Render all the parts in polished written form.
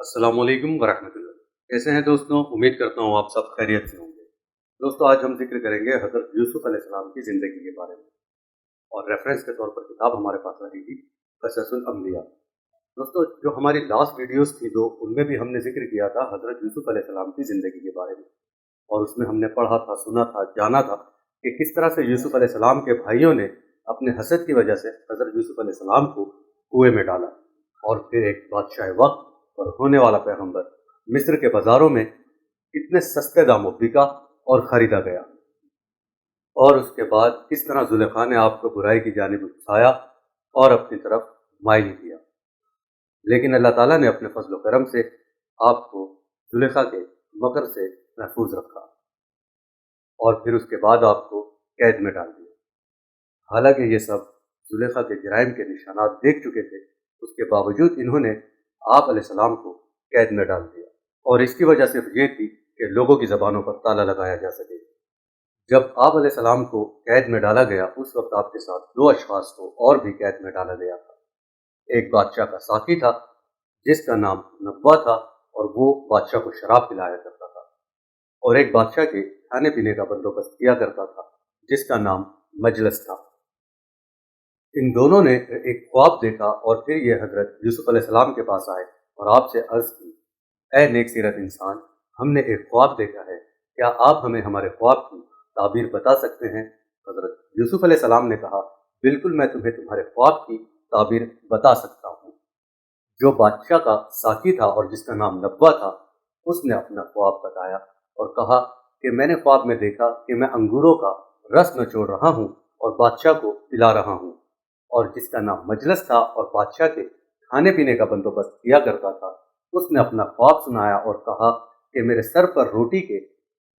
السلام علیکم ورحمۃ اللہ۔ کیسے ہیں دوستوں؟ امید کرتا ہوں آپ سب خیریت سے ہوں گے۔ دوستوں، آج ہم ذکر کریں گے حضرت یوسف علیہ السلام کی زندگی کے بارے میں، اور ریفرنس کے طور پر کتاب ہمارے پاس رہے گی قصص الانبیاء۔ دوستوں، جو ہماری لاسٹ ویڈیوز تھی ان میں بھی ہم نے ذکر کیا تھا حضرت یوسف علیہ السلام کی زندگی کے بارے میں، اور اس میں ہم نے پڑھا تھا، سنا تھا، جانا تھا کہ کس طرح سے یوسف علیہ السلام کے بھائیوں نے اپنے حسد کی وجہ سے حضرت یوسف علیہ السلام کو کنویں میں ڈالا، اور پھر ایک بادشاہ وقت اور ہونے والا پیغمبر مصر کے بازاروں میں اتنے سستے داموں بکا اور خریدا گیا، اور اس کے بعد کس طرح زلیخا نے آپ کو برائی کی جانب اکسایا اور اپنی طرف مائل کیا، لیکن اللہ تعالیٰ نے اپنے فضل و کرم سے آپ کو زلیخا کے مکر سے محفوظ رکھا، اور پھر اس کے بعد آپ کو قید میں ڈال دیا۔ حالانکہ یہ سب زلیخا کے جرائم کے نشانات دیکھ چکے تھے، اس کے باوجود انہوں نے آپ علیہ السلام کو قید میں ڈال دیا، اور اس کی وجہ صرف یہ تھی کہ لوگوں کی زبانوں پر تالا لگایا جا سکے۔ جب آپ علیہ السلام کو قید میں ڈالا گیا، اس وقت آپ کے ساتھ دو اشخاص کو اور بھی قید میں ڈالا گیا تھا۔ ایک بادشاہ کا ساقی تھا جس کا نام نبوہ تھا، اور وہ بادشاہ کو شراب پلایا کرتا تھا، اور ایک بادشاہ کے کھانے پینے کا بندوبست کیا کرتا تھا جس کا نام مجلس تھا۔ ان دونوں نے ایک خواب دیکھا، اور پھر یہ حضرت یوسف علیہ السلام کے پاس آئے اور آپ سے عرض کی، اے نیک سیرت انسان، ہم نے ایک خواب دیکھا ہے، کیا آپ ہمیں ہمارے خواب کی تعبیر بتا سکتے ہیں؟ حضرت یوسف علیہ السلام نے کہا، بالکل، میں تمہیں تمہارے خواب کی تعبیر بتا سکتا ہوں۔ جو بادشاہ کا ساقی تھا اور جس کا نام نبوہ تھا، اس نے اپنا خواب بتایا اور کہا کہ میں نے خواب میں دیکھا کہ میں انگوروں کا رس نچوڑ رہا ہوں اور بادشاہ کو پلا رہا ہوں، اور جس کا نام مجلس تھا اور بادشاہ کے کھانے پینے کا بندوبست کیا کرتا تھا، اس نے اپنا خواب سنایا اور کہا کہ میرے سر پر روٹی کے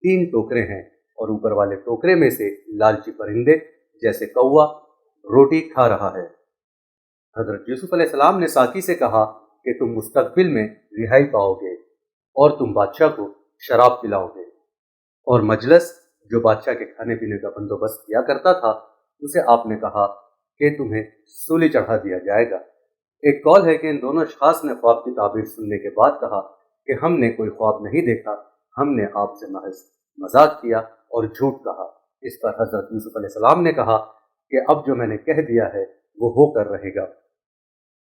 3 ٹوکرے ہیں، اور اوپر والے ٹوکرے میں سے لالچی پرندے جیسے کوا روٹی کھا رہا ہے۔ حضرت یوسف علیہ السلام نے ساقی سے کہا کہ تم مستقبل میں رہائی پاؤ گے اور تم بادشاہ کو شراب پلاؤ گے، اور مجلس جو بادشاہ کے کھانے پینے کا بندوبست کیا کرتا تھا، اسے آپ نے کہا کہ تمہیں سولی چڑھا دیا جائے گا۔ ایک قول ہے کہ ان دونوں اشخاص نے خواب کی تعبیر سننے کے بعد کہا کہ ہم نے کوئی خواب نہیں دیکھا، ہم نے آپ سے محض مذاق کیا اور جھوٹ کہا۔ اس پر حضرت یوسف علیہ السلام نے کہا کہ اب جو میں نے کہہ دیا ہے وہ ہو کر رہے گا۔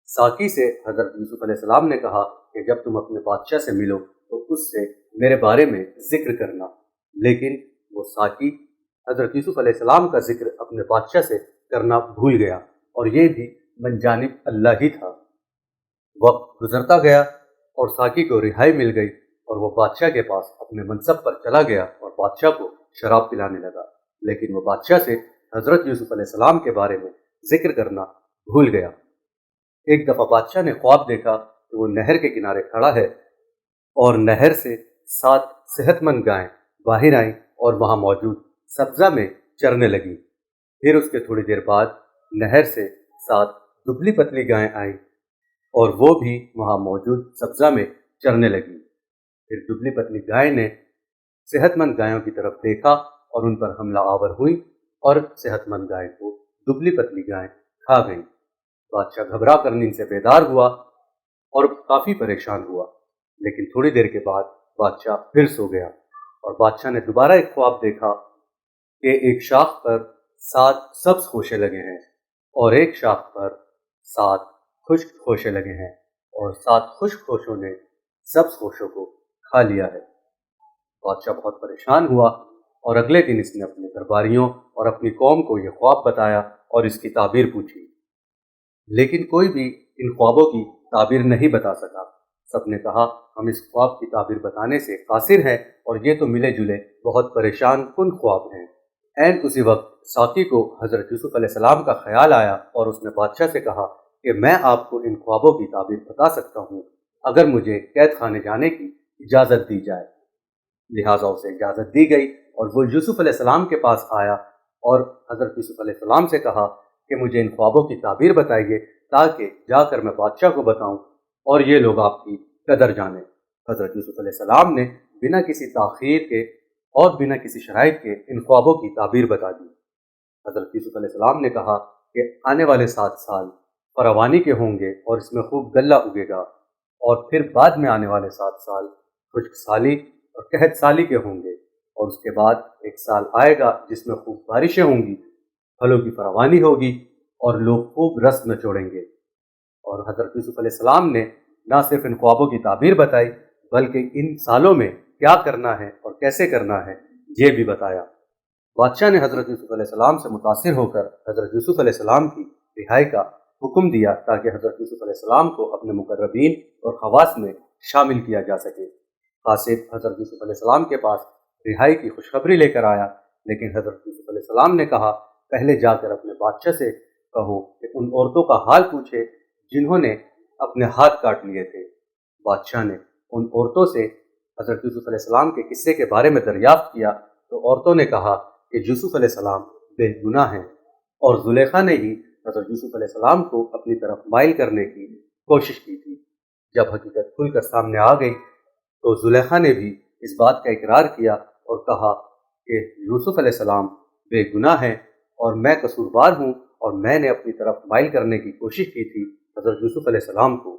ساقی سے حضرت یوسف علیہ السلام نے کہا کہ جب تم اپنے بادشاہ سے ملو تو اس سے میرے بارے میں ذکر کرنا، لیکن وہ ساقی حضرت یوسف علیہ السلام کا ذکر اپنے بادشاہ سے کرنا بھول گیا، اور یہ بھی من جانب اللہ ہی تھا۔ وقت گزرتا گیا اور ساقی کو رہائی مل گئی، اور وہ بادشاہ کے پاس اپنے منصب پر چلا گیا اور بادشاہ کو شراب پلانے لگا، لیکن وہ بادشاہ سے حضرت یوسف علیہ السلام کے بارے میں ذکر کرنا بھول گیا۔ ایک دفعہ بادشاہ نے خواب دیکھا کہ وہ نہر کے کنارے کھڑا ہے، اور نہر سے 7 صحت مند گائیں باہر آئیں اور وہاں موجود سبزہ میں چرنے لگیں۔ پھر اس کے تھوڑی دیر بعد نہر سے 7 دبلی پتلی گائیں آئیں، اور وہ بھی وہاں موجود سبزہ میں چرنے لگیں۔ پھر دبلی پتلی گائیں نے صحت مند گایوں کی طرف دیکھا اور ان پر حملہ آور ہوئیں، اور صحت مند گائیں کو دبلی پتلی گائیں کھا گئیں۔ بادشاہ گھبرا کر نیند سے بیدار ہوا اور کافی پریشان ہوا، لیکن تھوڑی دیر کے بعد بادشاہ پھر سو گیا، اور بادشاہ نے دوبارہ ایک خواب دیکھا کہ ایک شاخ پر 7 سبز خوشے لگے ہیں، اور ایک شاخ پر 7 خشک خوشے لگے ہیں، اور 7 خشک خوشوں نے سبز خوشوں کو کھا لیا ہے۔ بادشاہ بہت پریشان ہوا، اور اگلے دن اس نے اپنے درباریوں اور اپنی قوم کو یہ خواب بتایا اور اس کی تعبیر پوچھی، لیکن کوئی بھی ان خوابوں کی تعبیر نہیں بتا سکا۔ سب نے کہا ہم اس خواب کی تعبیر بتانے سے قاصر ہیں، اور یہ تو ملے جلے بہت پریشان کن خواب ہیں۔ عین اسی وقت ساقی کو حضرت یوسف علیہ السلام کا خیال آیا، اور اس نے بادشاہ سے کہا کہ میں آپ کو ان خوابوں کی تعبیر بتا سکتا ہوں اگر مجھے قید خانے جانے کی اجازت دی جائے۔ لہٰذا اسے اجازت دی گئی، اور وہ یوسف علیہ السلام کے پاس آیا اور حضرت یوسف علیہ السلام سے کہا کہ مجھے ان خوابوں کی تعبیر بتائیے تاکہ جا کر میں بادشاہ کو بتاؤں اور یہ لوگ آپ کی قدر جانیں۔ حضرت یوسف علیہ السلام نے بنا کسی تاخیر کے اور بنا کسی شرائط کے ان خوابوں کی تعبیر بتا دی۔ حضرت یوسف علیہ السلام نے کہا کہ آنے والے 7 سال فراوانی کے ہوں گے، اور اس میں خوب غلہ اگے گا، اور پھر بعد میں آنے والے 7 سال خشک سالی اور قحط سالی کے ہوں گے، اور اس کے بعد ایک سال آئے گا جس میں خوب بارشیں ہوں گی، پھلوں کی فراوانی ہوگی اور لوگ خوب رس نچوڑیں گے۔ اور حضرت یوسف علیہ السلام نے نہ صرف ان خوابوں کی تعبیر بتائی بلکہ ان سالوں میں کیا کرنا ہے اور کیسے کرنا ہے یہ بھی بتایا۔ بادشاہ نے حضرت یوسف علیہ السلام سے متاثر ہو کر حضرت یوسف علیہ السلام کی رہائی کا حکم دیا تاکہ حضرت یوسف علیہ السلام کو اپنے مقربین اور خواص میں شامل کیا جا سکے۔ قاصد حضرت یوسف علیہ السلام کے پاس رہائی کی خوشخبری لے کر آیا، لیکن حضرت یوسف علیہ السلام نے کہا پہلے جا کر اپنے بادشاہ سے کہو کہ ان عورتوں کا حال پوچھے جنہوں نے اپنے ہاتھ کاٹ لیے تھے۔ بادشاہ نے ان عورتوں سے حضرت یوسف علیہ السلام کے قصے کے بارے میں دریافت کیا تو عورتوں نے کہا کہ یوسف علیہ السلام بے گناہ ہیں، اور زلیخا نے ہی حضرت یوسف علیہ السلام کو اپنی طرف مائل کرنے کی کوشش کی تھی۔ جب حقیقت کھل کر سامنے آ گئی تو زلیخا نے بھی اس بات کا اقرار کیا اور کہا کہ یوسف علیہ السلام بے گناہ ہیں اور میں قصوروار ہوں، اور میں نے اپنی طرف مائل کرنے کی کوشش کی تھی حضرت یوسف علیہ السلام کو۔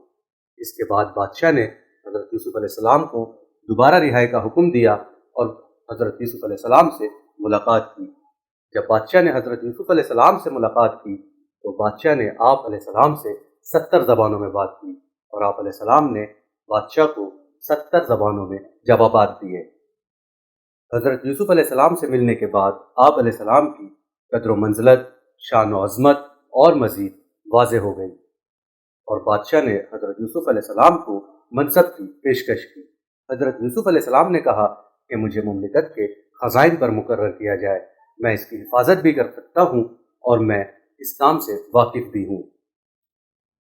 اس کے بعد بادشاہ نے حضرت یوسف علیہ السلام کو دوبارہ رہائی کا حکم دیا اور حضرت یوسف علیہ السلام سے ملاقات کی۔ جب بادشاہ نے حضرت یوسف علیہ السلام سے ملاقات کی تو بادشاہ نے آپ علیہ السلام سے 70 زبانوں میں بات کی، اور آپ علیہ السلام نے بادشاہ کو 70 زبانوں میں جوابات دیے۔ حضرت یوسف علیہ السلام سے ملنے کے بعد آپ علیہ السلام کی قدر و منزلت، شان و عظمت اور مزید واضح ہو گئی، اور بادشاہ نے حضرت یوسف علیہ السلام کو منصب کی پیشکش کی۔ حضرت یوسف علیہ السلام نے کہا کہ مجھے مملکت کے خزائن پر مقرر کیا جائے، میں اس کی حفاظت بھی کر سکتا ہوں اور میں اس کام سے واقف بھی ہوں۔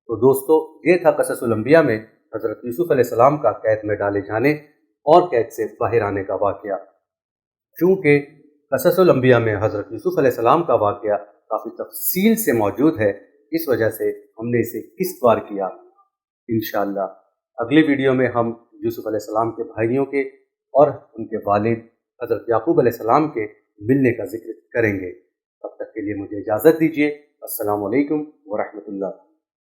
تو دوستو، یہ تھا قصص الانبیاء میں حضرت یوسف علیہ السلام کا قید میں ڈالے جانے اور قید سے باہر آنے کا واقعہ۔ چونکہ قصص الانبیاء میں حضرت یوسف علیہ السلام کا واقعہ کافی تفصیل سے موجود ہے، اس وجہ سے ہم نے اسے قسط وار کیا۔ انشاءاللہ اگلی ویڈیو میں ہم یوسف علیہ السلام کے بھائیوں کے اور ان کے والد حضرت یعقوب علیہ السلام کے ملنے کا ذکر کریں گے۔ تب تک کے لیے مجھے اجازت دیجیے۔ السلام علیکم ورحمۃ اللہ۔